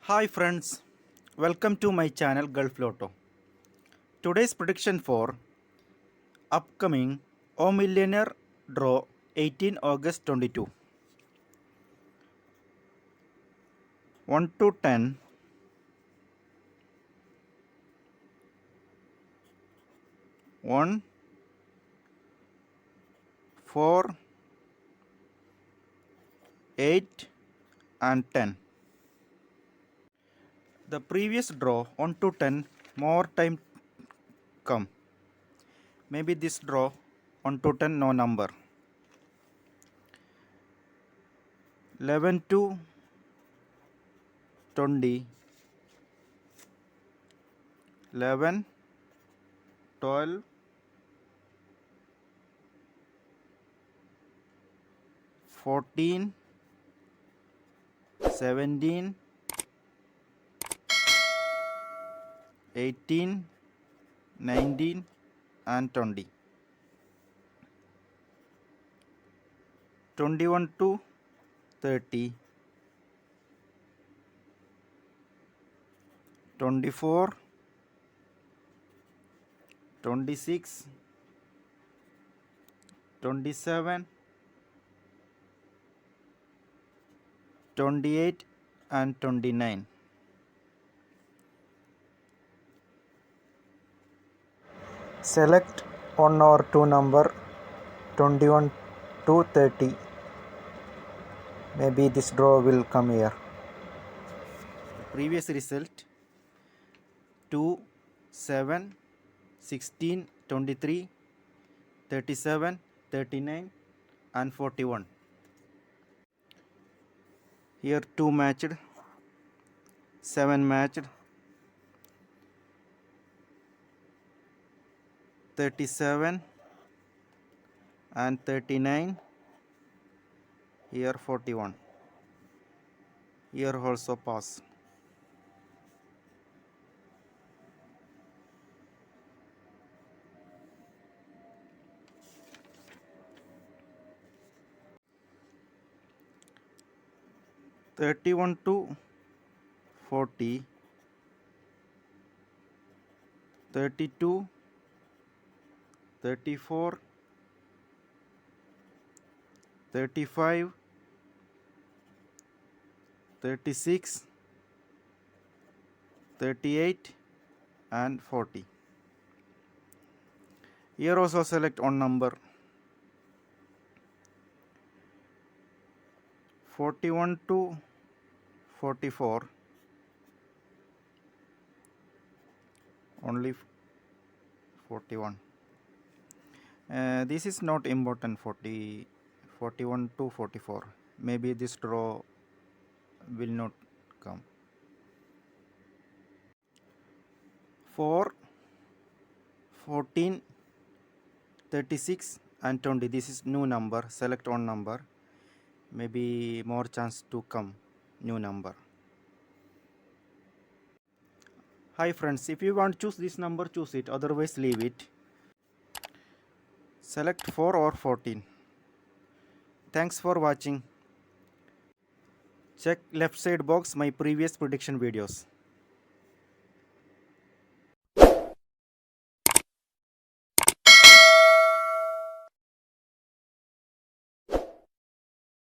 Hi friends, welcome to my channel Gulf Lotto. Today's prediction for upcoming Millionaire draw 18 August 22. 1 to 10, 1, 4, 8 and 10. The previous draw 1 to 10 more time come. Maybe this draw 1 to 10 no number. 11 to 20, 11, 12, 14, 17, 18, 19 and 20. 21 to 30, 24, 26, 27, 28 and 29. Select one or two number 21 to 30. Maybe this draw will come here. Previous result 2, 7, 16, 23, 37, 39 and 41. Here 2 matched, 7 matched, 37 and 39. Here 41. Here also pass. (31 to 40), 32, 34, 35, 36, 38 and 40. Here also select one number 41 to 44, only 41. This is not important. 41 to 44. Maybe this draw will not come. 4, 14, 36 and 20. This is new number. Select one number. Maybe more chance to come new number. Hi friends, if you want to choose this number, choose it. Otherwise leave it. Select 4 or 14. Thanks for watching. Check left side box my previous prediction videos.